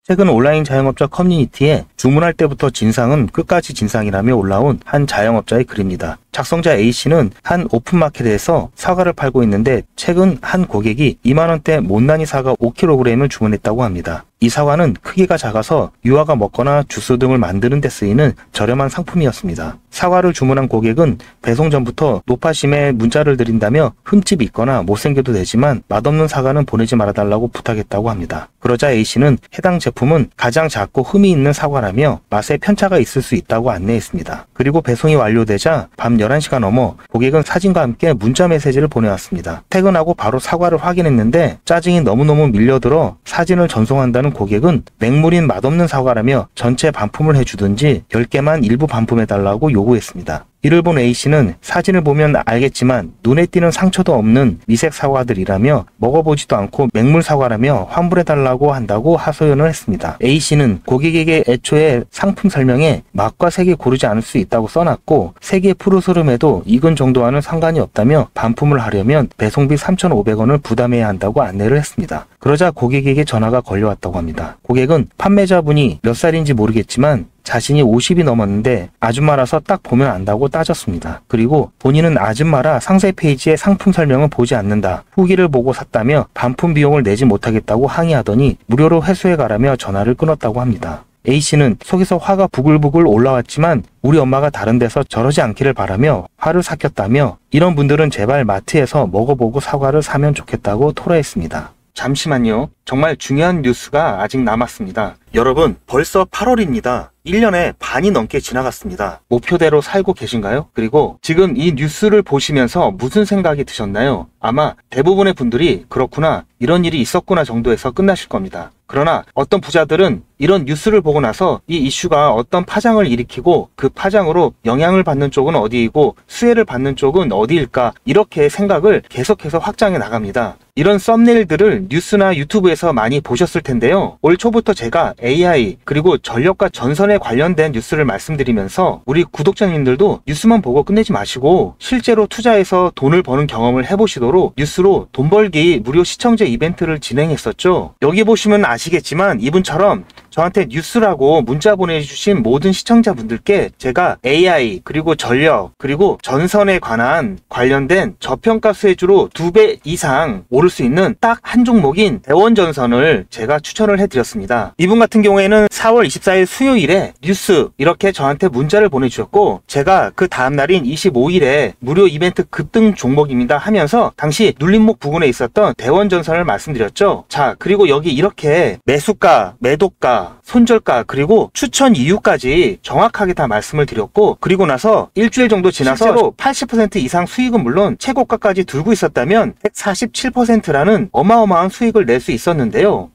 최근 온라인 자영업자 커뮤니티에 주문할 때부터 진상은 끝까지 진상이라며 올라온 한 자영업자의 글입니다. 작성자 A씨는 한 오픈마켓에서 사과를 팔고 있는데 최근 한 고객이 2만원대 못난이 사과 5kg을 주문했다고 합니다. 이 사과는 크기가 작아서 유아가 먹거나 주스 등을 만드는 데 쓰이는 저렴한 상품이었습니다. 사과를 주문한 고객은 배송 전부터 노파심에 문자를 드린다며 흠집이 있거나 못생겨도 되지만 맛없는 사과는 보내지 말아달라고 부탁했다고 합니다. 그러자 A씨는 해당 제품은 가장 작고 흠이 있는 사과라며 맛에 편차가 있을 수 있다고 안내했습니다. 그리고 배송이 완료되자 밤 11시가 넘어 고객은 사진과 함께 문자 메시지를 보내왔습니다. 퇴근하고 바로 사과를 확인했는데 짜증이 너무너무 밀려들어 사진을 전송한다는 고객은 맹물인 맛없는 사과라며 전체 반품을 해주든지 10개만 일부 반품해달라고 요구했습니다. 이를 본 A씨는 사진을 보면 알겠지만 눈에 띄는 상처도 없는 미색 사과들이라며 먹어보지도 않고 맹물 사과라며 환불해달라고 한다고 하소연을 했습니다. A씨는 고객에게 애초에 상품 설명에 맛과 색이 고르지 않을 수 있다고 써놨고 색의 푸르스름에도 익은 정도와는 상관이 없다며 반품을 하려면 배송비 3,500원을 부담해야 한다고 안내를 했습니다. 그러자 고객에게 전화가 걸려왔다고 합니다. 고객은 판매자분이 몇 살인지 모르겠지만 자신이 50이 넘었는데 아줌마라서 딱 보면 안다고 따졌습니다. 그리고 본인은 아줌마라 상세 페이지에 상품 설명은 보지 않는다. 후기를 보고 샀다며 반품 비용을 내지 못하겠다고 항의하더니 무료로 회수해가라며 전화를 끊었다고 합니다. A씨는 속에서 화가 부글부글 올라왔지만 우리 엄마가 다른 데서 저러지 않기를 바라며 화를 삭혔다며 이런 분들은 제발 마트에서 먹어보고 사과를 사면 좋겠다고 토로했습니다. 잠시만요. 정말 중요한 뉴스가 아직 남았습니다. 여러분, 벌써 8월입니다. 1년에 반이 넘게 지나갔습니다. 목표대로 살고 계신가요? 그리고 지금 이 뉴스를 보시면서 무슨 생각이 드셨나요? 아마 대부분의 분들이 그렇구나, 이런 일이 있었구나 정도에서 끝나실 겁니다. 그러나 어떤 부자들은 이런 뉴스를 보고 나서 이 이슈가 어떤 파장을 일으키고 그 파장으로 영향을 받는 쪽은 어디이고 수혜를 받는 쪽은 어디일까, 이렇게 생각을 계속해서 확장해 나갑니다. 이런 썸네일들을 뉴스나 유튜브에서 많이 보셨을 텐데요. 올 초부터 제가 AI 그리고 전력과 전선에 관련된 뉴스를 말씀드리면서 우리 구독자님들도 뉴스만 보고 끝내지 마시고 실제로 투자해서 돈을 버는 경험을 해보시도록 뉴스로 돈 벌기 무료 시청제 이벤트를 진행했었죠. 여기 보시면 아시겠지만 이분처럼 저한테 뉴스라고 문자 보내주신 모든 시청자분들께 제가 AI 그리고 전력 그리고 전선에 관련된 저평가 수혜주로 2배 이상 오를 수 있는 딱 한 종목인 대원전선을 제가 추천을 해드렸습니다. 이분 같은 경우에는 4월 24일 수요일에 뉴스 이렇게 저한테 문자를 보내주셨고 제가 그 다음날인 25일에 무료 이벤트 급등 종목입니다 하면서 당시 눌림목 부근에 있었던 대원전선을 말씀드렸죠. 자, 그리고 여기 이렇게 매수가, 매도가, 손절가 그리고 추천 이유까지 정확하게 다 말씀을 드렸고, 그리고 나서 일주일 정도 지나서 실제로 80% 이상 수익은 물론 최고가까지 들고 있었다면 147%라는 어마어마한 수익을 낼 수 있었는데요.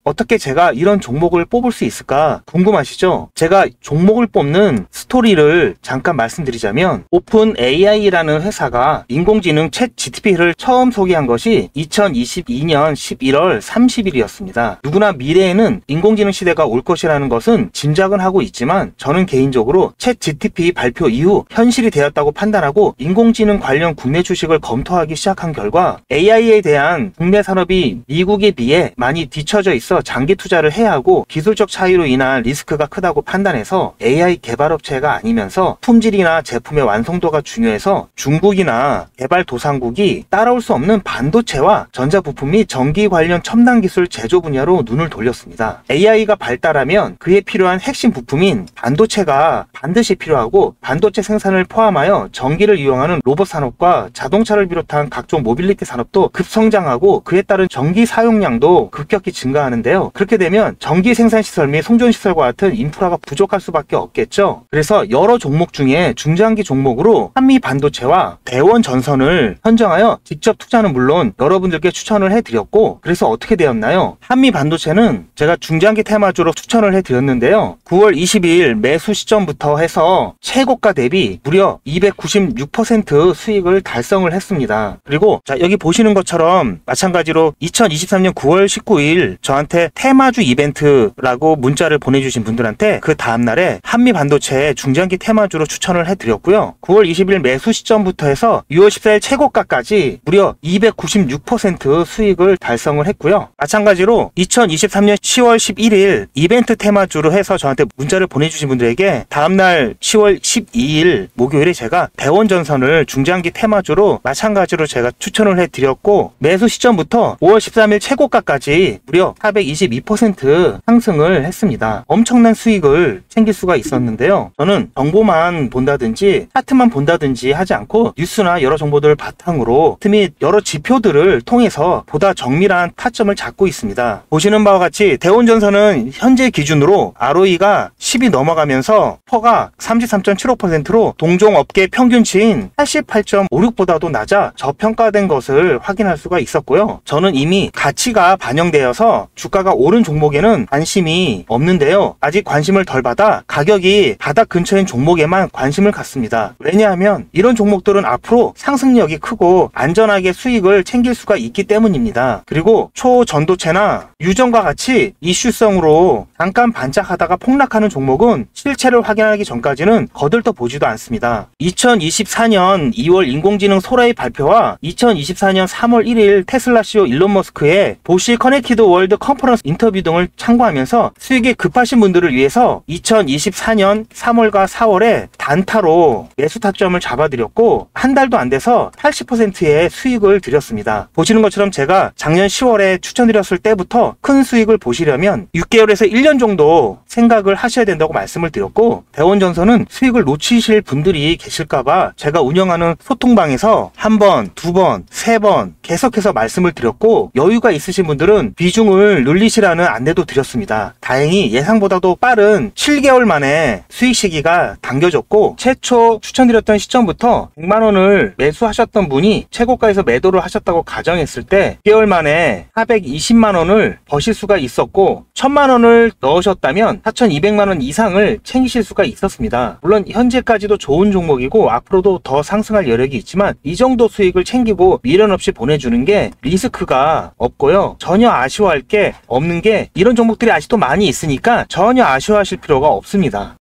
어떻게 제가 이런 종목을 뽑을 수 있을까 궁금하시죠? 제가 종목을 뽑는 스토리를 잠깐 말씀드리자면 오픈 AI라는 회사가 인공지능 챗 GTP를 처음 소개한 것이 2022년 11월 30일이었습니다. 누구나 미래에는 인공지능 시대가 올 것이라는 것은 짐작은 하고 있지만 저는 개인적으로 챗 GTP 발표 이후 현실이 되었다고 판단하고 인공지능 관련 국내 주식을 검토하기 시작한 결과 AI에 대한 국내 산업이 미국에 비해 많이 뒤처져 있어 장기 투자를 해야 하고 기술적 차이로 인한 리스크가 크다고 판단해서 AI 개발업체가 아니면서 품질이나 제품의 완성도가 중요해서 중국이나 개발도상국이 따라올 수 없는 반도체와 전자부품 및 전기 관련 첨단 기술 제조 분야로 눈을 돌렸습니다. AI가 발달하면 그에 필요한 핵심 부품인 반도체가 반드시 필요하고 반도체 생산을 포함하여 전기를 이용하는 로봇 산업과 자동차를 비롯한 각종 모빌리티 산업도 급성장하고 그에 따른 전기 사용량도 급격히 증가하는데 그렇게 되면 전기 생산시설 및 송전시설과 같은 인프라가 부족할 수밖에 없겠죠. 그래서 여러 종목 중에 중장기 종목으로 한미반도체와 대원전선을 선정하여 직접 투자는 물론 여러분들께 추천을 해드렸고, 그래서 어떻게 되었나요? 한미반도체는 제가 중장기 테마주로 추천을 해드렸는데요. 9월 22일 매수 시점부터 해서 최고가 대비 무려 296% 수익을 달성을 했습니다. 그리고 자, 여기 보시는 것처럼 마찬가지로 2023년 9월 19일 저한테 저한테 테마주 이벤트라고 문자를 보내주신 분들한테 그 다음날에 한미반도체 중장기 테마주로 추천을 해드렸고요. 9월 20일 매수 시점부터 해서 6월 14일 최고가까지 무려 296% 수익을 달성을 했고요. 마찬가지로 2023년 10월 11일 이벤트 테마주로 해서 저한테 문자를 보내주신 분들에게 다음날 10월 12일 목요일에 제가 대원전선을 중장기 테마주로 마찬가지로 제가 추천을 해드렸고, 매수 시점부터 5월 13일 최고가까지 무려 422% 상승을 했습니다. 엄청난 수익을 챙길 수가 있었는데요. 저는 정보만 본다든지 차트만 본다든지 하지 않고 뉴스나 여러 정보들을 바탕으로 및 여러 지표들을 통해서 보다 정밀한 타점을 잡고 있습니다. 보시는 바와 같이 대원전선은 현재 기준으로 ROE가 10이 넘어가면서 퍼가 33.75%로 동종업계 평균치인 88.56보다도 낮아 저평가된 것을 확인할 수가 있었고요. 저는 이미 가치가 반영되어서 주가가 오른 종목에는 관심이 없는데요. 아직 관심을 덜 받아 가격이 바닥 근처인 종목에만 관심을 갖습니다. 왜냐하면 이런 종목들은 앞으로 상승력이 크고 안전하게 수익을 챙길 수가 있기 때문입니다. 그리고 초전도체나 유전과 같이 이슈성으로 잠깐 반짝하다가 폭락하는 종목은 실체를 확인하기 전까지는 거들떠 보지도 않습니다. 2024년 2월 인공지능 소라이 발표와 2024년 3월 1일 테슬라 CEO 일론 머스크의 보시 커넥티드 월드 컨퍼런스 인터뷰 등을 참고하면서 수익이 급하신 분들을 위해서 2024년 3월과 4월에 단타로 매수 타점을 잡아드렸고, 한 달도 안 돼서 80%의 수익을 드렸습니다. 보시는 것처럼 제가 작년 10월에 추천드렸을 때부터 큰 수익을 보시려면 6개월에서 1년 정도 생각을 하셔야 된다고 말씀을 드렸고, 대원전선은 수익을 놓치실 분들이 계실까봐 제가 운영하는 소통방에서 한 번, 두 번, 세 번 계속해서 말씀을 드렸고, 여유가 있으신 분들은 비중을 늘리시라는 안내도 드렸습니다. 다행히 예상보다도 빠른 7개월 만에 수익 시기가 당겨졌고, 최초 추천드렸던 시점부터 100만원을 매수하셨던 분이 최고가에서 매도를 하셨다고 가정했을 때 6개월 만에 420만원을 버실 수가 있었고, 1000만원을 넣으셨다면 4200만원 이상을 챙기실 수가 있었습니다. 물론 현재까지도 좋은 종목이고 앞으로도 더 상승할 여력이 있지만 이 정도 수익을 챙기고 미련 없이 보내주는 게 리스크가 없고요. 전혀 아쉬워할 게 없는 게, 이런 종목들이 아직도 많이 있으니까 전혀 아쉬워하실 필요가 없습니다.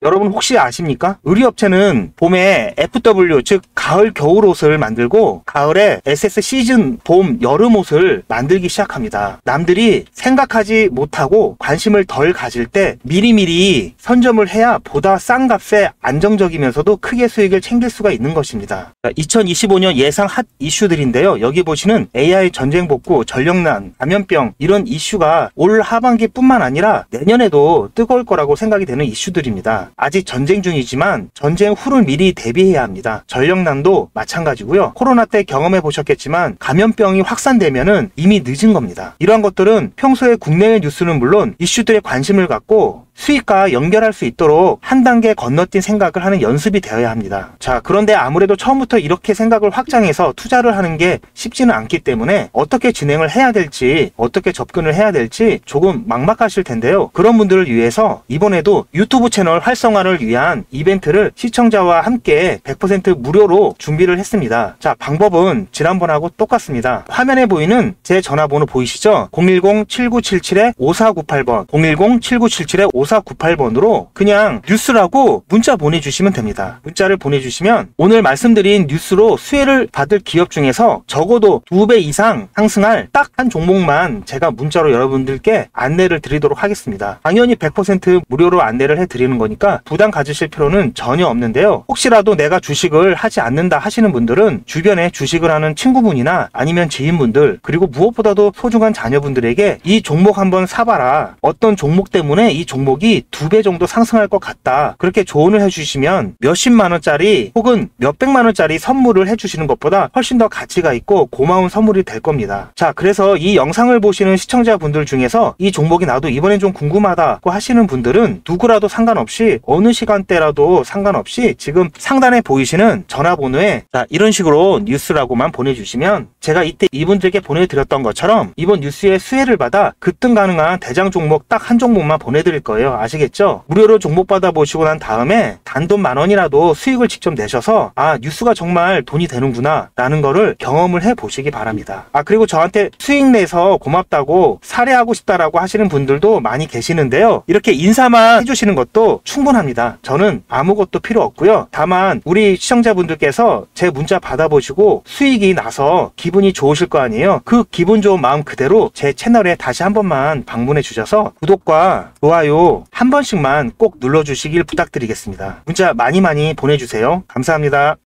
여러분 혹시 아십니까? 의류업체는 봄에 FW, 즉 가을 겨울 옷을 만들고 가을에 SS 시즌 봄 여름 옷을 만들기 시작합니다. 남들이 생각하지 못하고 관심을 덜 가질 때 미리미리 선점을 해야 보다 싼 값에 안정적이면서도 크게 수익을 챙길 수가 있는 것입니다. 2025년 예상 핫 이슈들인데요. 여기 보시는 AI 전쟁 복구, 전력난, 감염병, 이런 이슈가 올 하반기뿐만 아니라 내년에도 뜨거울 거라고 생각이 되는 이슈들입니다. 아직 전쟁 중이지만 전쟁 후를 미리 대비해야 합니다. 전력난도 마찬가지고요. 코로나 때 경험해 보셨겠지만 감염병이 확산되면은 이미 늦은 겁니다. 이러한 것들은 평소에 국내외 뉴스는 물론 이슈들에 관심을 갖고 수익과 연결할 수 있도록 한 단계 건너뛴 생각을 하는 연습이 되어야 합니다. 자, 그런데 아무래도 처음부터 이렇게 생각을 확장해서 투자를 하는 게 쉽지는 않기 때문에 어떻게 진행을 해야 될지, 어떻게 접근을 해야 될지 조금 막막하실 텐데요. 그런 분들을 위해서 이번에도 유튜브 채널 활성화를 위한 이벤트를 시청자와 함께 100% 무료로 준비를 했습니다. 자, 방법은 지난번하고 똑같습니다. 화면에 보이는 제 전화번호 보이시죠? 010-7977-5498번 010-7977-5498번으로 그냥 뉴스라고 문자 보내주시면 됩니다. 문자를 보내주시면 오늘 말씀드린 뉴스로 수혜를 받을 기업 중에서 적어도 2배 이상 상승할 딱 한 종목만 제가 문자로 여러분들께 안내를 드리도록 하겠습니다. 당연히 100% 무료로 안내를 해드리는 거니까 부담 가지실 필요는 전혀 없는데요. 혹시라도 내가 주식을 하지 않는다 하시는 분들은 주변에 주식을 하는 친구분이나 아니면 지인분들, 그리고 무엇보다도 소중한 자녀분들에게 이 종목 한번 사봐라, 어떤 종목 때문에 이 종목이 2배 정도 상승할 것 같다, 그렇게 조언을 해주시면 몇십만원짜리 혹은 몇백만원짜리 선물을 해주시는 것보다 훨씬 더 가치가 있고 고마운 선물이 될 겁니다. 자, 그래서 이 영상을 보시는 시청자분들 중에서 이 종목이 나도 이번엔 좀 궁금하다고 하시는 분들은 누구라도 상관없이 어느 시간대라도 상관없이 지금 상단에 보이시는 전화번호에 자, 이런 식으로 뉴스라고만 보내주시면 제가 이때 이분들께 보내드렸던 것처럼 이번 뉴스의 수혜를 받아 급등 가능한 대장 종목 딱 한 종목만 보내드릴 거예요. 거예요. 아시겠죠? 무료로 종목 받아보시고 난 다음에 단돈 10,000원이라도 수익을 직접 내셔서 아, 뉴스가 정말 돈이 되는구나 라는 거를 경험을 해보시기 바랍니다. 그리고 저한테 수익 내서 고맙다고 사례하고 싶다라고 하시는 분들도 많이 계시는데요. 이렇게 인사만 해주시는 것도 충분합니다. 저는 아무것도 필요 없고요. 다만 우리 시청자분들께서 제 문자 받아보시고 수익이 나서 기분이 좋으실 거 아니에요. 그 기분 좋은 마음 그대로 제 채널에 다시 한 번만 방문해 주셔서 구독과 좋아요 한 번씩만 꼭 눌러주시길 부탁드리겠습니다. 문자 많이 보내주세요. 감사합니다.